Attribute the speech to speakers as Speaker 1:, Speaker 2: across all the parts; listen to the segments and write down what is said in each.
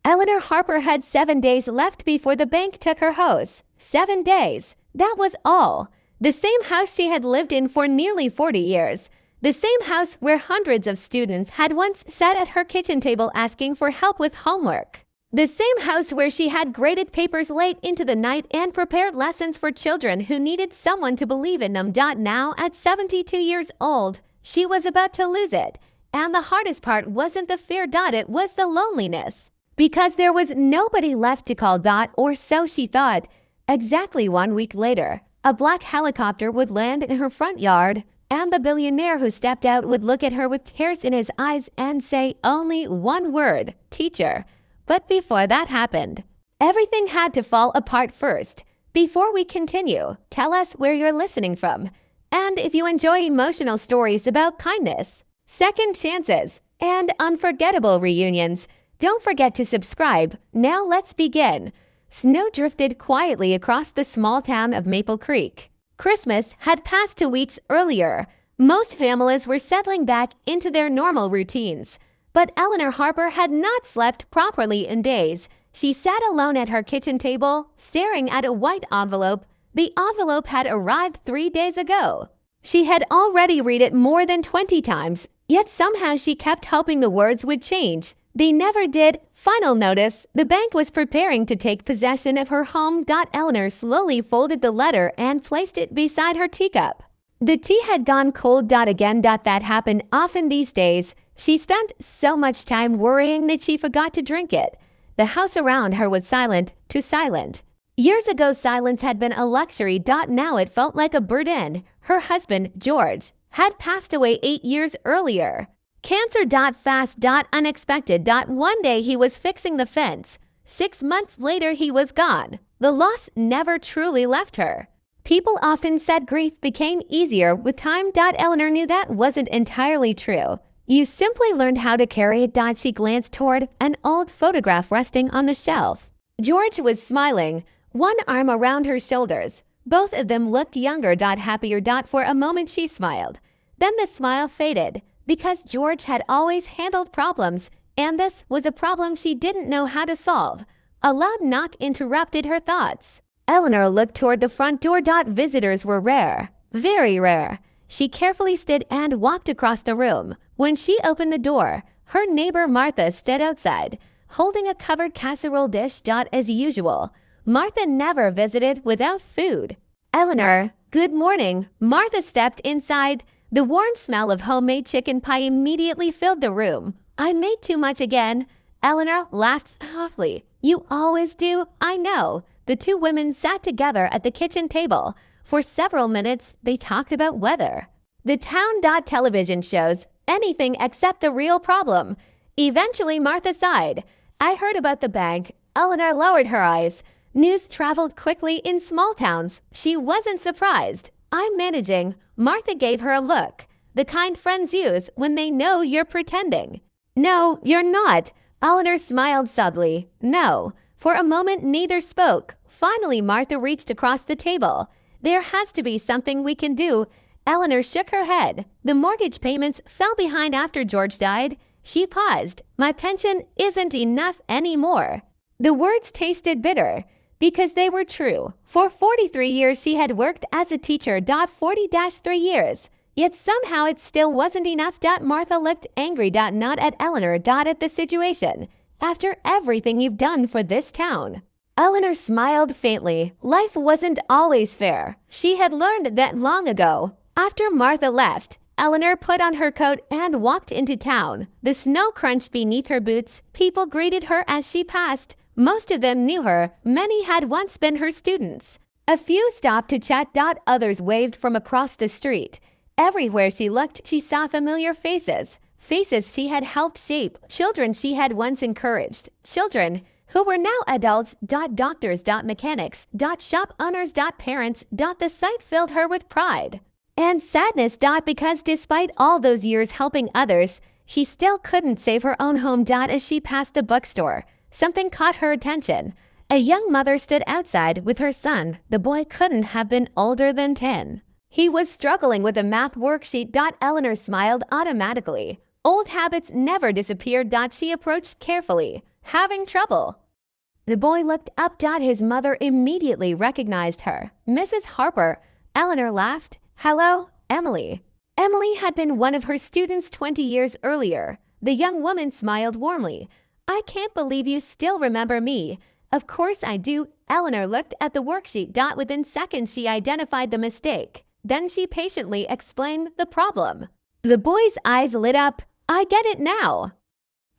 Speaker 1: Eleanor Harper had 7 days left before the bank took her house. 7 days. That was all. The same house she had lived in for nearly 40 years. The same house where hundreds of students had once sat at her kitchen table asking for help with homework. The same house where she had graded papers late into the night and prepared lessons for children who needed someone to believe in them. Now, at 72 years old, she was about to lose it. And the hardest part wasn't the fear. It was the loneliness. Because there was nobody left to call. Or so she thought. Exactly 1 week later, a black helicopter would land in her front yard, and the billionaire who stepped out would look at her with tears in his eyes and say only one word: teacher. But before that happened, everything had to fall apart first. Before we continue, tell us where you're listening from. And if you enjoy emotional stories about kindness, second chances, and unforgettable reunions, don't forget to subscribe. Now let's begin. Snow drifted quietly across the small town of Maple Creek. Christmas had passed 2 weeks earlier. Most families were settling back into their normal routines. But Eleanor Harper had not slept properly in days. She sat alone at her kitchen table, staring at a white envelope. The envelope had arrived 3 days ago. She had already read it more than 20 times, yet somehow she kept hoping the words would change. They never did. Final notice: the bank was preparing to take possession of her home. Eleanor slowly folded the letter and placed it beside her teacup. The tea had gone cold. Again. That happened often these days. She spent so much time worrying that she forgot to drink it. The house around her was silent, too silent. Years ago, silence had been a luxury. Now it felt like a burden. Her husband, George, had passed away 8 years earlier. Cancer. Fast. Unexpected. One day he was fixing the fence. 6 months later he was gone. The loss never truly left her. People often said grief became easier with time. Eleanor knew that wasn't entirely true. You simply learned how to carry it. She glanced toward an old photograph resting on the shelf. George was smiling, one arm around her shoulders. Both of them looked younger. Happier. For a moment she smiled. Then the smile faded, because George had always handled problems, and this was a problem she didn't know how to solve. A loud knock interrupted her thoughts. Eleanor looked toward the front door. Visitors were rare, very rare. She carefully stood and walked across the room. When she opened the door, her neighbor Martha stood outside, holding a covered casserole dish. As usual, Martha never visited without food. Eleanor, good morning. Martha stepped inside. The warm smell of homemade chicken pie immediately filled the room. I made too much again. Eleanor laughed softly. You always do, I know. The two women sat together at the kitchen table. For several minutes, they talked about weather, the town. Television shows, anything except the real problem. Eventually, Martha sighed. I heard about the bank. Eleanor lowered her eyes. News traveled quickly in small towns. She wasn't surprised. I'm managing. Martha gave her a look, the kind friends use when they know you're pretending. No, you're not. Eleanor smiled subtly. No. For a moment, neither spoke. Finally, Martha reached across the table. There has to be something we can do. Eleanor shook her head. The mortgage payments fell behind after George died. She paused. My pension isn't enough anymore. The words tasted bitter, because they were true. For 43 years she had worked as a teacher. 40-3 years. Yet somehow it still wasn't enough. Martha looked angry. Not at Eleanor. At the situation. After everything you've done for this town. Eleanor smiled faintly. Life wasn't always fair. She had learned that long ago. After Martha left, Eleanor put on her coat and walked into town. The snow crunched beneath her boots. People greeted her as she passed. Most of them knew her. Many had once been her students. A few stopped to chat. Others waved from across the street. Everywhere she looked, she saw familiar faces. Faces she had helped shape. Children she had once encouraged. Children who were now adults. Doctors. Mechanics. Shop owners. Parents. The sight filled her with pride and sadness. Because despite all those years helping others, she still couldn't save her own home. As she passed the bookstore, something caught her attention. A young mother stood outside with her son. The boy couldn't have been older than 10. He was struggling with a math worksheet. Eleanor smiled automatically. Old habits never disappeared. She approached carefully. Having trouble. The boy looked up. His mother immediately recognized her. Mrs. Harper. Eleanor laughed. Hello, Emily. Emily had been one of her students 20 years earlier. The young woman smiled warmly. I can't believe you still remember me. Of course I do. Eleanor looked at the worksheet. Within seconds she identified the mistake. Then she patiently explained the problem. The boy's eyes lit up. I get it now.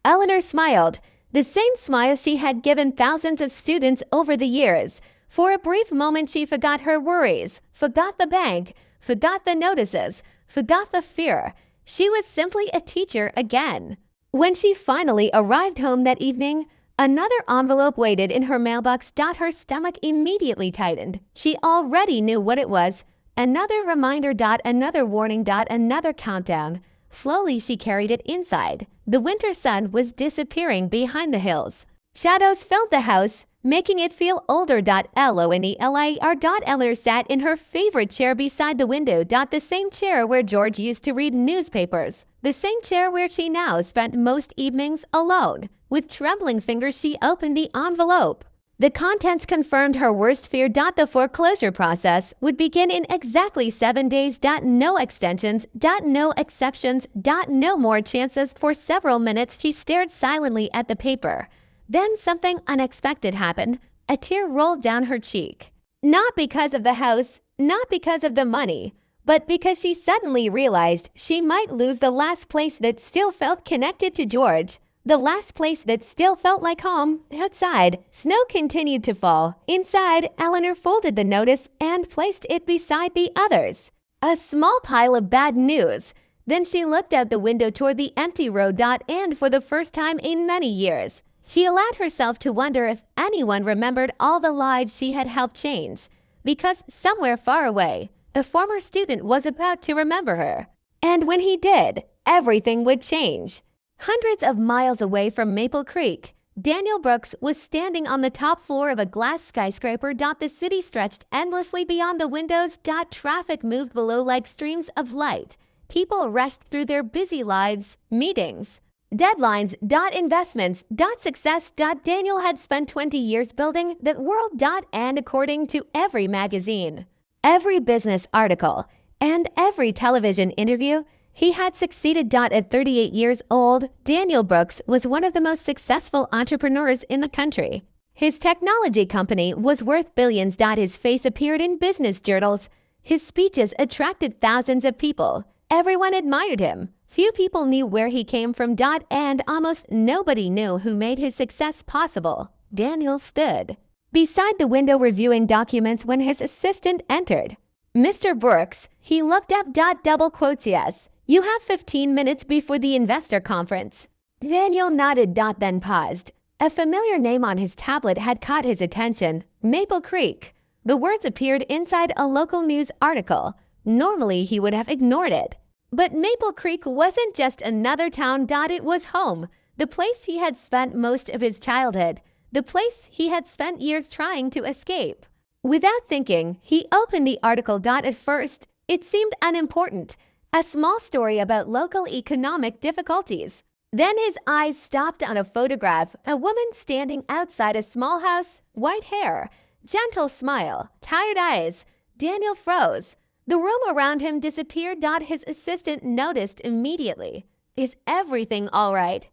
Speaker 1: Eleanor smiled, the same smile she had given thousands of students over the years. For a brief moment she forgot her worries, forgot the bank, forgot the notices, forgot the fear. She was simply a teacher again. When she finally arrived home that evening, another envelope waited in her mailbox. Her stomach immediately tightened. She already knew what it was. Another reminder. Another warning. Another countdown. Slowly she carried it inside. The winter sun was disappearing behind the hills. Shadows filled the house, making it feel older. Lonelir. Eleanor sat in her favorite chair beside the window. The same chair where George used to read newspapers. The same chair where she now spent most evenings alone. With trembling fingers she opened the envelope. The contents confirmed her worst fear. The foreclosure process would begin in exactly 7 days. No extensions. No exceptions. No more chances. For several minutes she stared silently at the paper. Then something unexpected happened. A tear rolled down her cheek. Not because of the house, not because of the money, but because she suddenly realized she might lose the last place that still felt connected to George. The last place that still felt like home. Outside, snow continued to fall. Inside, Eleanor folded the notice and placed it beside the others. A small pile of bad news. Then she looked out the window toward the empty road. And for the first time in many years, she allowed herself to wonder if anyone remembered all the lives she had helped change. Because somewhere far away, a former student was about to remember her. And when he did, everything would change. Hundreds of miles away from Maple Creek, Daniel Brooks was standing on the top floor of a glass skyscraper. The city stretched endlessly beyond the windows. Traffic moved below like streams of light. People rushed through their busy lives, meetings, deadlines. Investments. Success. Daniel had spent 20 years building that world. And according to every magazine, every business article, and every television interview, he had succeeded. At 38 years old, Daniel Brooks was one of the most successful entrepreneurs in the country. His technology company was worth billions. His face appeared in business journals. His speeches attracted thousands of people. Everyone admired him. Few people knew where he came from. And almost nobody knew who made his success possible. Daniel stood beside the window reviewing documents when his assistant entered. Mr. Brooks, he looked up. Double quotes. Yes. You have 15 minutes before the investor conference. Daniel nodded. Then paused. A familiar name on his tablet had caught his attention. Maple Creek. The words appeared inside a local news article. Normally he would have ignored it. But Maple Creek wasn't just another town. It was home. The place he had spent most of his childhood. The place he had spent years trying to escape. Without thinking, he opened the article. At first, it seemed unimportant. A small story about local economic difficulties. Then his eyes stopped on a photograph, a woman standing outside a small house, white hair, gentle smile, tired eyes. Daniel froze. The room around him disappeared. His assistant noticed immediately. Is everything all right?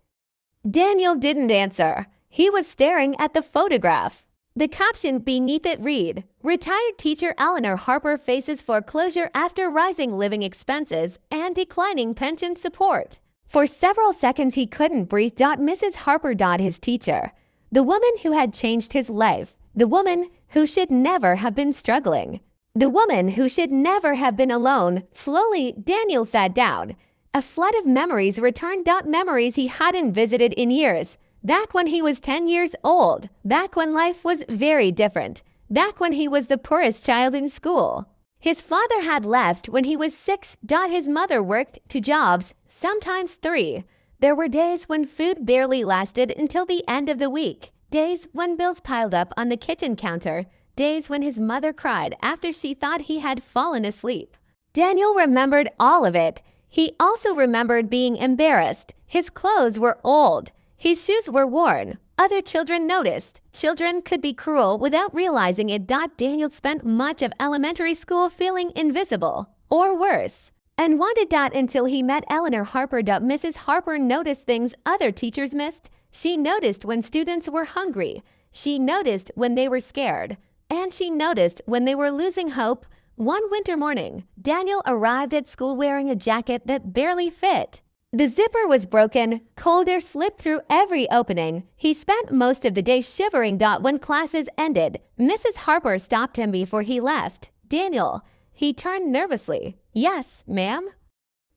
Speaker 1: Daniel didn't answer. He was staring at the photograph. The caption beneath it read, Retired teacher Eleanor Harper faces foreclosure after rising living expenses and declining pension support. For several seconds he couldn't breathe. Mrs. Harper. His teacher. The woman who had changed his life. The woman who should never have been struggling. The woman who should never have been alone. Slowly, Daniel sat down. A flood of memories returned. Memories he hadn't visited in years. Back when he was 10 years old. Back when life was very different. Back when he was the poorest child in school. His father had left when he was 6. His mother worked 2 jobs, sometimes 3. There were days when food barely lasted until the end of the week. Days when bills piled up on the kitchen counter. Days when his mother cried after she thought he had fallen asleep. Daniel remembered all of it. He also remembered being embarrassed. His clothes were old. His shoes were worn. Other children noticed. Children could be cruel without realizing it. Daniel spent much of elementary school feeling invisible, or worse, and wanted until he met Eleanor Harper. Mrs. Harper noticed things other teachers missed. She noticed when students were hungry. She noticed when they were scared. And she noticed when they were losing hope. One winter morning, Daniel arrived at school wearing a jacket that barely fit. The zipper was broken, cold air slipped through every opening. He spent most of the day shivering. When classes ended, Mrs. Harper stopped him before he left. "Daniel," he turned nervously. "Yes, ma'am."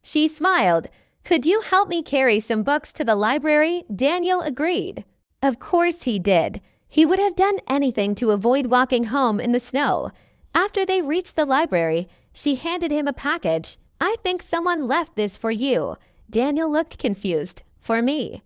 Speaker 1: She smiled. "Could you help me carry some books to the library?" Daniel agreed. Of course he did. He would have done anything to avoid walking home in the snow. After they reached the library, she handed him a package. "I think someone left this for you." Daniel looked confused. "For me?"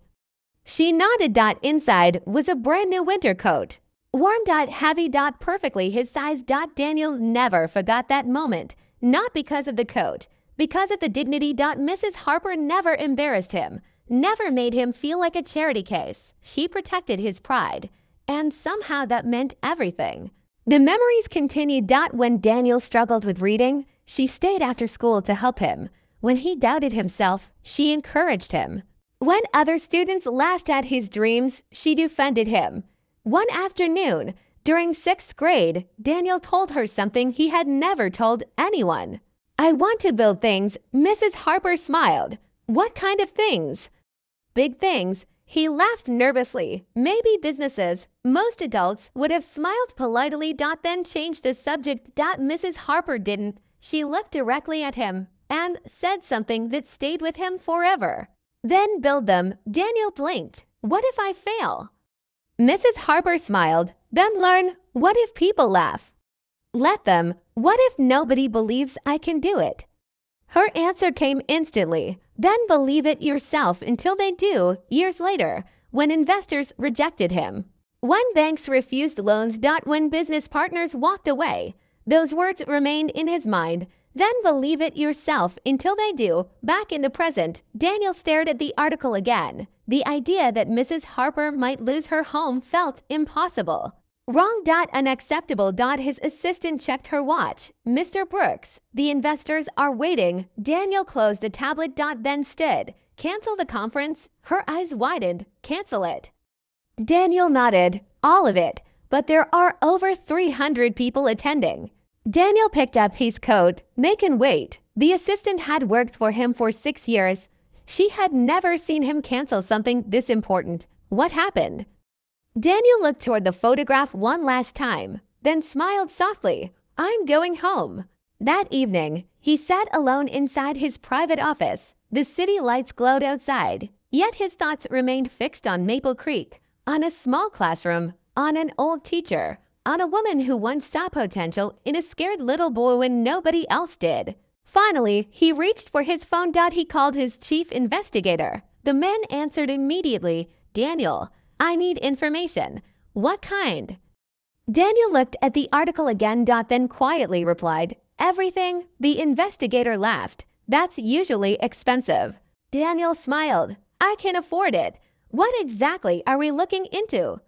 Speaker 1: She nodded. Inside was a brand new winter coat. Warm. Heavy. Perfectly his size. Daniel never forgot that moment. Not because of the coat, because of the dignity. Mrs. Harper never embarrassed him, never made him feel like a charity case. She protected his pride, and somehow that meant everything. The memories continued. When Daniel struggled with reading, she stayed after school to help him. When he doubted himself, she encouraged him. When other students laughed at his dreams, she defended him. One afternoon, during 6th grade, Daniel told her something he had never told anyone. "I want to build things." Mrs. Harper smiled. "What kind of things?" "Big things." He laughed nervously. "Maybe businesses." Most adults would have smiled politely. Then changed the subject. Mrs. Harper didn't. She looked directly at him and said something that stayed with him forever. "Then build them." Daniel blinked. "What if I fail?" Mrs. Harper smiled. "Then learn." "What if people laugh?" "Let them." "What if nobody believes I can do it?" Her answer came instantly. "Then believe it yourself until they do." Years later, when investors rejected him, when banks refused loans. When business partners walked away, those words remained in his mind. "Then believe it yourself until they do." Back in the present, Daniel stared at the article again. The idea that Mrs. Harper might lose her home felt impossible. Wrong. Unacceptable. His assistant checked her watch. "Mr. Brooks, the investors are waiting." Daniel closed the tablet. Then stood. "Cancel the conference?" Her eyes widened. "Cancel it." Daniel nodded. "All of it. But there are over 300 people attending." Daniel picked up his coat. "They can wait." The assistant had worked for him for 6 years. She had never seen him cancel something this important. What happened? Daniel looked toward the photograph one last time, then smiled softly. "I'm going home." That evening, he sat alone inside his private office. The city lights glowed outside, yet his thoughts remained fixed on Maple Creek, on a small classroom, on an old teacher, on a woman who once saw potential in a scared little boy when nobody else did. Finally, he reached for his phone. He called his chief investigator. The man answered immediately. "Daniel, I need information." "What kind?" Daniel looked at the article again. Then quietly replied, "Everything." The investigator laughed. "That's usually expensive." Daniel smiled. "I can afford it." "What exactly are we looking into?"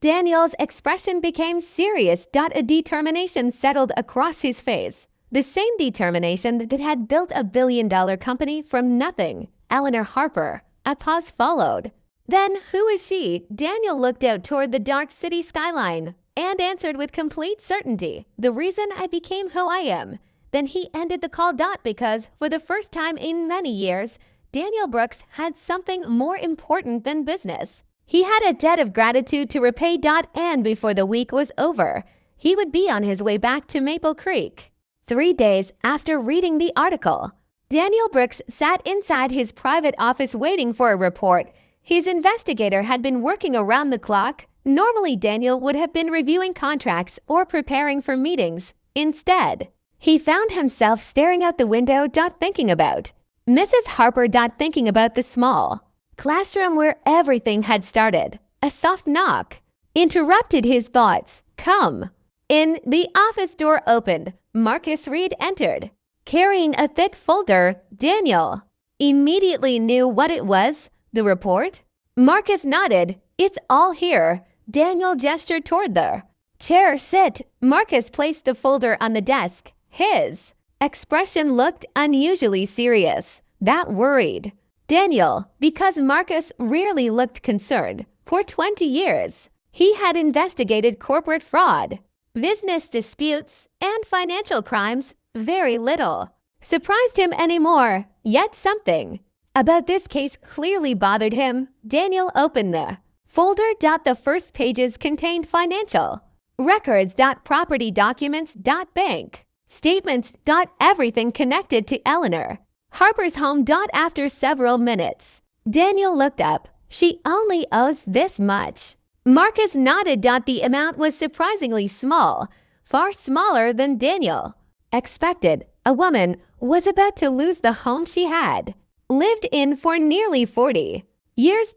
Speaker 1: Daniel's expression became serious. A determination settled across his face. The same determination that had built a billion-dollar company from nothing. Eleanor Harper. A pause followed. "Then who is she?" Daniel looked out toward the dark city skyline and answered with complete certainty. "The reason I became who I am." Then he ended the call. Because, for the first time in many years, Daniel Brooks had something more important than business. He had a debt of gratitude to repay. And before the week was over, he would be on his way back to Maple Creek. 3 days after reading the article, Daniel Brooks sat inside his private office waiting for a report. His investigator had been working around the clock. Normally, Daniel would have been reviewing contracts or preparing for meetings. Instead, he found himself staring out the window. Thinking about Mrs. Harper. Thinking about the small classroom where everything had started. A soft knock interrupted his thoughts. "Come in." The office door opened. Marcus Reed entered, carrying a thick folder. Daniel immediately knew what it was. The report? Marcus nodded. It's all here. Daniel gestured toward the chair. Sit. Marcus placed the folder on the desk. His expression looked unusually serious. That worried Daniel, because Marcus rarely looked concerned. For 20 years, he had investigated corporate fraud, business disputes, and financial crimes. Very little surprised him anymore, yet something about this case clearly bothered him. Daniel opened the folder. The first pages contained financial records, property documents, bank statements, everything connected to Eleanor Harper's home. After several minutes, Daniel looked up. She only owes this much. Marcus nodded. The amount was surprisingly small, far smaller than Daniel expected. A woman was about to lose the home she had lived in for nearly 40 years.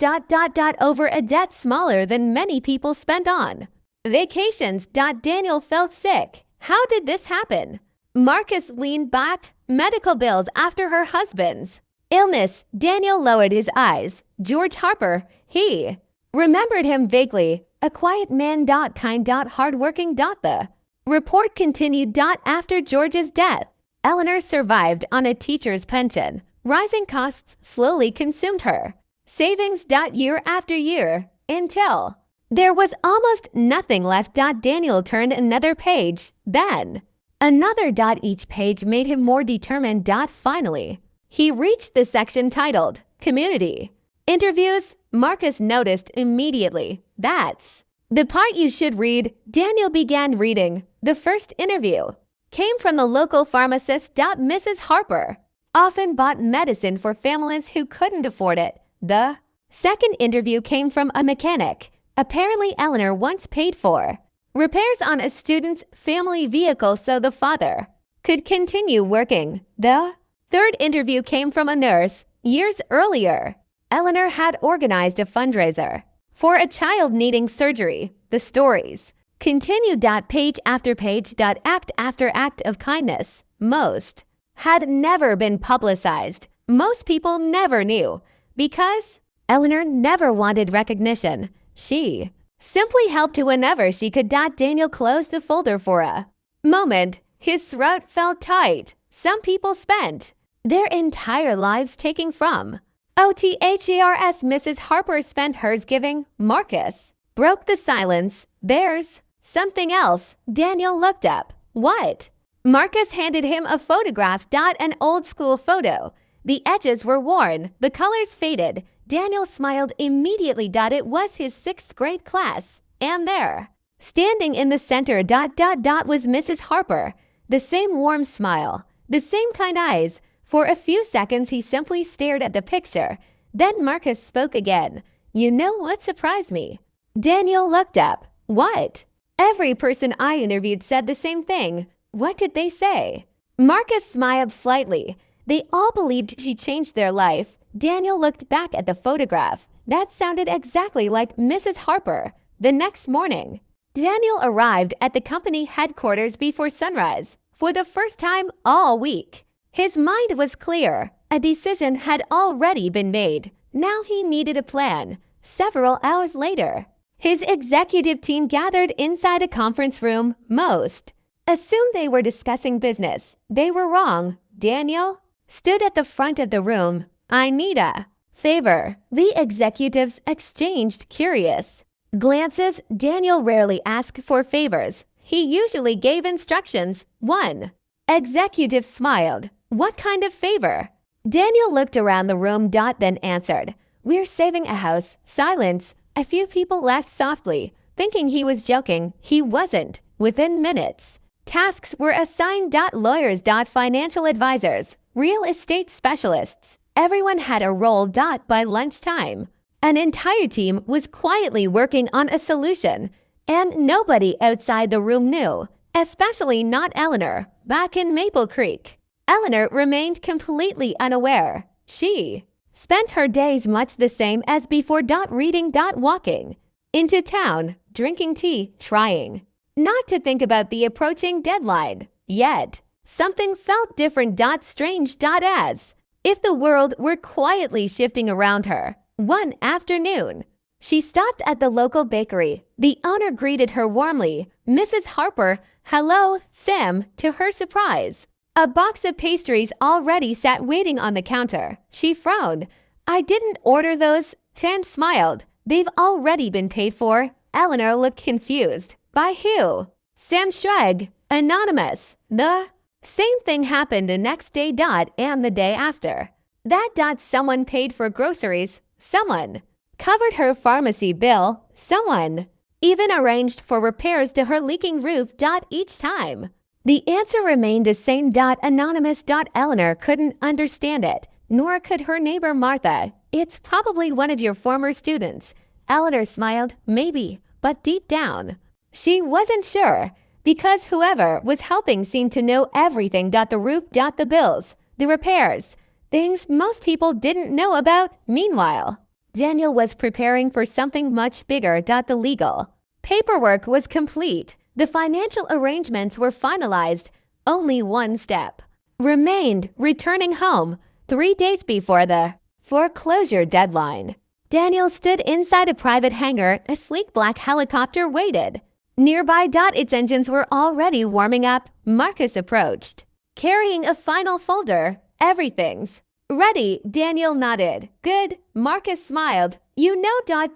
Speaker 1: Over a debt smaller than many people spent on vacations. Daniel felt sick. How did this happen? Marcus leaned back. Medical bills after her husband's illness. Daniel lowered his eyes. George Harper. He remembered him vaguely. A quiet man. Kind. Hardworking. The report continued. After George's death, Eleanor survived on a teacher's pension. Rising costs slowly consumed her savings. Year after year, until there was almost nothing left. Daniel turned another page, then another. Each page made him more determined. Finally, he reached the section titled Community Interviews. Marcus noticed immediately. That's the part you should read. Daniel began reading. The first interview came from the local pharmacist. Mrs. Harper often bought medicine for families who couldn't afford it. The second interview came from a mechanic. Apparently, Eleanor once paid for repairs on a student's family vehicle so the father could continue working. The third interview came from a nurse. Years earlier, Eleanor had organized a fundraiser for a child needing surgery. The stories continued. Page after page. Act after act of kindness. Most had never been publicized. Most people never knew because Eleanor never wanted recognition. She simply helped whenever she could. Daniel closed the folder for a moment. His throat felt tight. Some people spent their entire lives taking from OTHERS. Mrs. Harper spent hers giving. Marcus broke the silence. There's something else. Daniel looked up. What? Marcus handed him a photograph. An old school photo. The edges were worn. The colors faded. Daniel smiled immediately. It was his 6th grade class. And there, standing in the center, was Mrs. Harper. The same warm smile. The same kind eyes. For a few seconds, he simply stared at the picture. Then Marcus spoke again. You know what surprised me? Daniel looked up. What? Every person I interviewed said the same thing. What did they say? Marcus smiled slightly. They all believed she changed their life. Daniel looked back at the photograph. That sounded exactly like Mrs. Harper. The next morning, Daniel arrived at the company headquarters before sunrise. For the first time all week, his mind was clear. A decision had already been made. Now he needed a plan. Several hours later, his executive team gathered inside a conference room. Most assumed they were discussing business. They were wrong. Daniel stood at the front of the room. I need a favor. The executives exchanged curious glances. Daniel rarely asked for favors. He usually gave instructions. One executive smiled. What kind of favor? Daniel looked around the room. Then answered. We're saving a house. Silence. A few people laughed softly, thinking he was joking. He wasn't. Within minutes, tasks were assigned. Lawyers. Financial advisors. Real estate specialists. Everyone had a role. By lunchtime, an entire team was quietly working on a solution, and nobody outside the room knew, especially not Eleanor. Back in Maple Creek, Eleanor remained completely unaware. She spent her days much the same as before. Reading. Walking into town, drinking tea, trying not to think about the approaching deadline. Yet, something felt different. Strange. As if the world were quietly shifting around her. One afternoon, She stopped at the local bakery. The owner greeted her warmly. Mrs. Harper, hello, Sam, to her surprise. A box of pastries already sat waiting on the counter. She frowned. I didn't order those. Sam smiled. They've already been paid for. Eleanor looked confused. By who? Sam shrugged. Anonymous. The same thing happened the next day. And the day after. That someone paid for groceries. Someone covered her pharmacy bill. Someone even arranged for repairs to her leaking roof. Each time. The answer remained the same. Anonymous. Eleanor couldn't understand it, nor could her neighbor Martha. It's probably one of your former students. Eleanor smiled. Maybe, but deep down, she wasn't sure, because whoever was helping seemed to know everything. The roof. The bills, the repairs, things most people didn't know about. Meanwhile, Daniel was preparing for something much bigger. The legal paperwork was complete. The financial arrangements were finalized. Only one step remained: returning home 3 days before the foreclosure deadline. Daniel stood inside a private hangar. A sleek black helicopter waited nearby. Its engines were already warming up. Marcus approached, carrying a final folder. Everything's ready. Daniel nodded. Good. Marcus smiled. You know.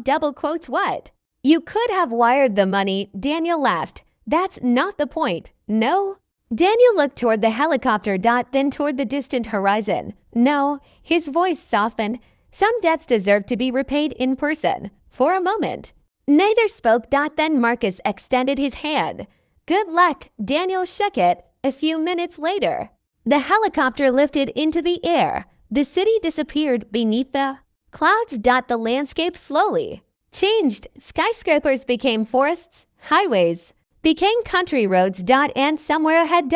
Speaker 1: Double quotes what? You could have wired the money. Daniel laughed. That's not the point. No. Daniel looked toward the helicopter. Then toward the distant horizon. No. His voice softened. Some debts deserve to be repaid in person. For a moment, neither spoke. Then Marcus extended his hand. Good luck. Daniel shook it. A few minutes later, the helicopter lifted into the air. The city disappeared beneath the clouds. The landscape slowly changed. Skyscrapers became forests. Highways became country roads. And somewhere ahead.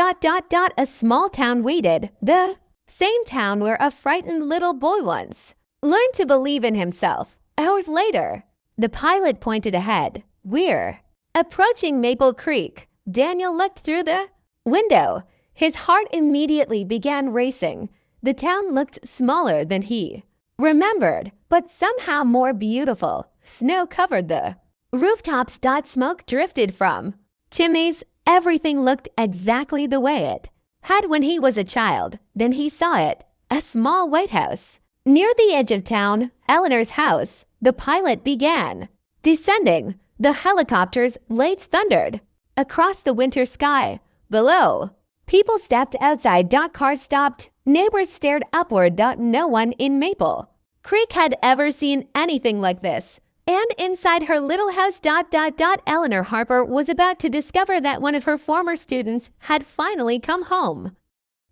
Speaker 1: A small town waited. The same town where a frightened little boy once learned to believe in himself. Hours later, the pilot pointed ahead. We're approaching Maple Creek. Daniel looked through the window. His heart immediately began racing. The town looked smaller than he remembered, but somehow more beautiful. Snow covered the rooftops. Smoke drifted from chimneys. Everything looked exactly the way it had when he was a child. Then he saw it. A small white house near the edge of town. Eleanor's house. The pilot began descending. The helicopter's blades thundered across the winter sky. Below, people stepped outside. Cars stopped. Neighbors stared upward. No one in Maple Creek had ever seen anything like this. And inside her little house. Eleanor Harper was about to discover that one of her former students had finally come home.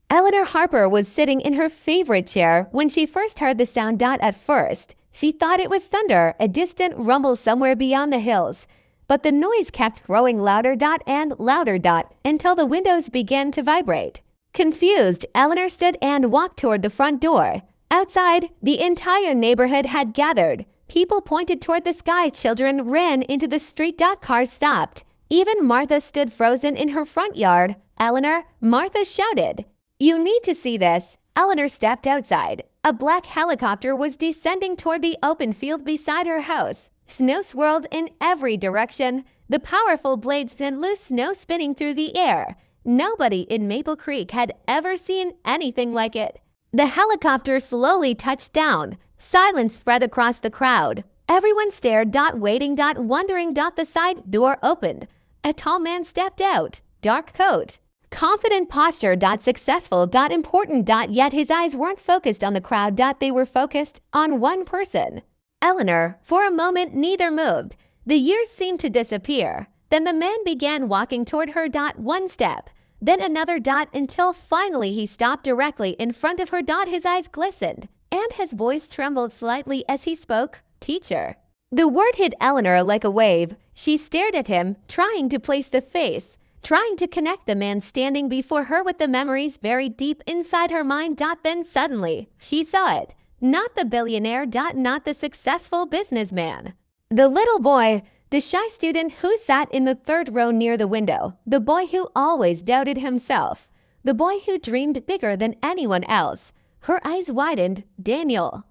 Speaker 1: Eleanor Harper was sitting in her favorite chair when she first heard the sound. At first, she thought it was thunder, a distant rumble somewhere beyond the hills. But the noise kept growing louder. And louder. Until the windows began to vibrate. Confused, Eleanor stood and walked toward the front door. Outside, the entire neighborhood had gathered. People pointed toward the sky. Children ran into the street. Cars stopped. Even Martha stood frozen in her front yard. Eleanor, Martha shouted. You need to see this. Eleanor stepped outside. A black helicopter was descending toward the open field beside her house. Snow swirled in every direction. The powerful blades sent loose snow spinning through the air. Nobody in Maple Creek had ever seen anything like it. The helicopter slowly touched down. Silence spread across the crowd. Everyone stared. Waiting. Wondering. The side door opened. A tall man stepped out. Dark coat. Confident posture. Successful. Important. Yet his eyes weren't focused on the crowd. They were focused on one person. Eleanor. For a moment, neither moved. The years seemed to disappear. Then the man began walking toward her. One step. Then another. Until finally he stopped directly in front of her. His eyes glistened. And his voice trembled slightly as he spoke. Teacher. The word hit Eleanor like a wave. She stared at him, trying to place the face, trying to connect the man standing before her with the memories buried deep inside her mind. Then suddenly, she saw it. Not the billionaire. Not the successful businessman. The little boy, the shy student who sat in the third row near the window. The boy who always doubted himself. The boy who dreamed bigger than anyone else. Her eyes widened. Daniel.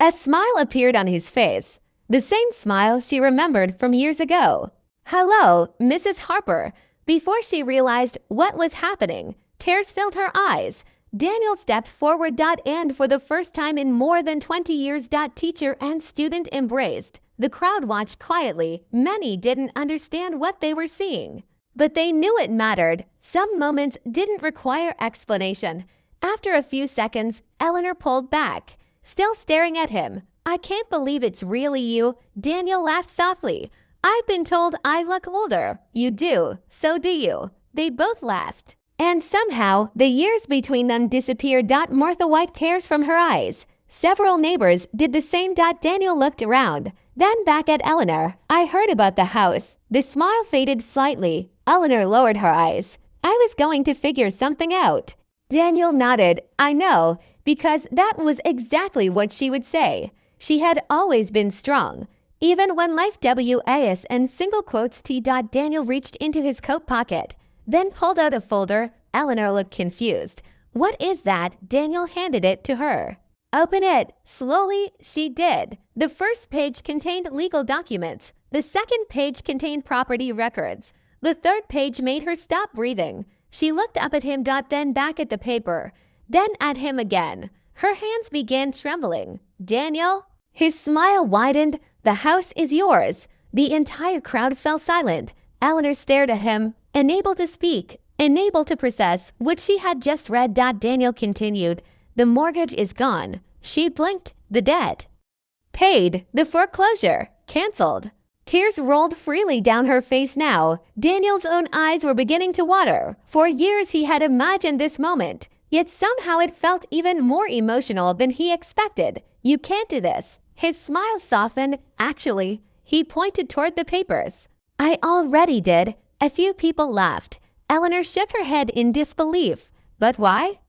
Speaker 1: A smile appeared on his face. The same smile she remembered from years ago. "Hello, Mrs. Harper." Before she realized what was happening, tears filled her eyes. Daniel stepped forward. And for the first time in more than 20 years, teacher and student embraced. The crowd watched quietly. Many didn't understand what they were seeing, but they knew it mattered. Some moments didn't require explanation. After a few seconds, Eleanor pulled back, still staring at him. "I can't believe it's really you." Daniel laughed softly. "I've been told I look older." "You do. So do you." They both laughed. And somehow, the years between them disappeared. Martha wiped tears from her eyes. Several neighbors did the same. Daniel looked around, then back at Eleanor. "I heard about the house." The smile faded slightly. Eleanor lowered her eyes. "I was going to figure something out." Daniel nodded. "I know," because that was exactly what she would say. She had always been strong, even when life was and single quotes T. Daniel reached into his coat pocket, then pulled out a folder. Eleanor looked confused. "What is that?" Daniel handed it to her. "Open it." Slowly, she did. The first page contained legal documents. The second page contained property records. The third page made her stop breathing. She looked up at him. Then back at the paper. Then at him again. Her hands began trembling. "Daniel?" His smile widened. "The house is yours." The entire crowd fell silent. Eleanor stared at him, unable to speak, unable to process what she had just read. Daniel continued. "The mortgage is gone." She blinked. "The debt?" "Paid. The foreclosure canceled." Tears rolled freely down her face now. Daniel's own eyes were beginning to water. For years he had imagined this moment, yet somehow it felt even more emotional than he expected. "You can't do this." His smile softened. "Actually," he pointed toward the papers. "I already did." A few people laughed. Eleanor shook her head in disbelief. "But why?"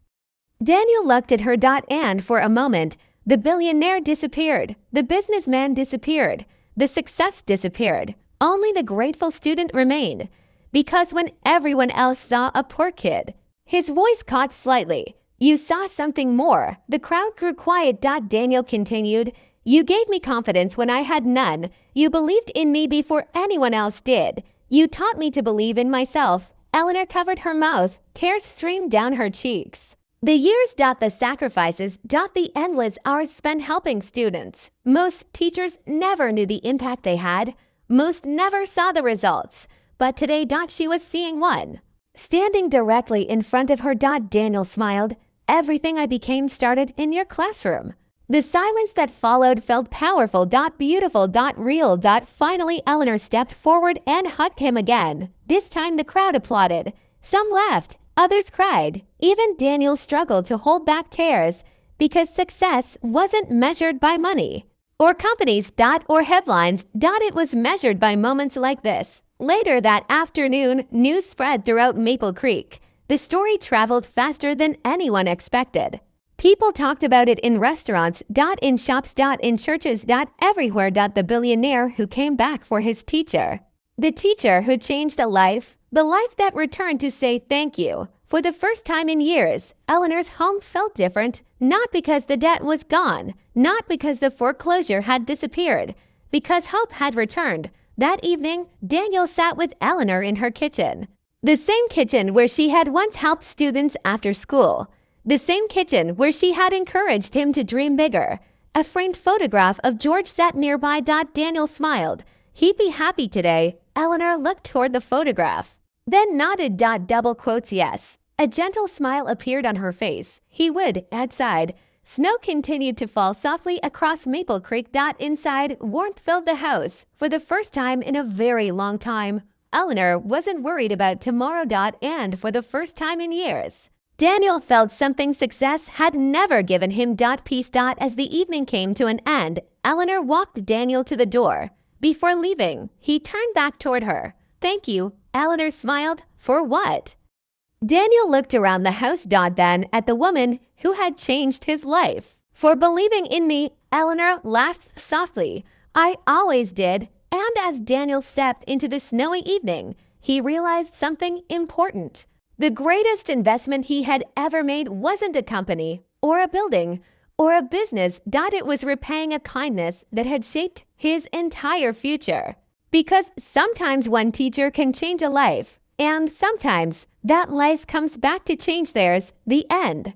Speaker 1: Daniel looked at her. And for a moment, the billionaire disappeared. The businessman disappeared. The success disappeared. Only the grateful student remained. Because when everyone else saw a poor kid, his voice caught slightly. "You saw something more." The crowd grew quiet. Daniel continued. "You gave me confidence when I had none. You believed in me before anyone else did. You taught me to believe in myself." Eleanor covered her mouth. Tears streamed down her cheeks. The years. The sacrifices. The endless hours spent helping students. Most teachers never knew the impact they had. Most never saw the results. But today. She was seeing one. Standing directly in front of her. Daniel smiled. "Everything I became started in your classroom." The silence that followed felt powerful. Beautiful. Real. Finally, Eleanor stepped forward and hugged him again. This time the crowd applauded. Some laughed. Others cried. Even Daniel struggled to hold back tears because success wasn't measured by money or companies. Or headlines. It was measured by moments like this. Later that afternoon, news spread throughout Maple Creek. The story traveled faster than anyone expected. People talked about it in restaurants. In shops. In churches. Everywhere. The billionaire who came back for his teacher. The teacher who changed a life. The life that returned to say thank you. For the first time in years, Eleanor's home felt different. Not because the debt was gone. Not because the foreclosure had disappeared. Because hope had returned. That evening, Daniel sat with Eleanor in her kitchen. The same kitchen where she had once helped students after school. The same kitchen where she had encouraged him to dream bigger. A framed photograph of George sat nearby. Daniel smiled. He'd be happy today. Eleanor looked toward the photograph, then nodded. Double quotes yes. A gentle smile appeared on her face. He would. Outside, snow continued to fall softly across Maple Creek. Inside, warmth filled the house. For the first time in a very long time, Eleanor wasn't worried about tomorrow. And for the first time in years, Daniel felt something success had never given him. Peace. As the evening came to an end, Eleanor walked Daniel to the door. Before leaving, he turned back toward her. "Thank you." Eleanor smiled. "For what?" Daniel looked around the house. Then at the woman who had changed his life. "For believing in me." Eleanor laughed softly. "I always did." And as Daniel stepped into the snowy evening, he realized something important. The greatest investment he had ever made wasn't a company or a building or a business that it was repaying a kindness that had shaped his entire future. Because sometimes one teacher can change a life, and sometimes that life comes back to change theirs. The end.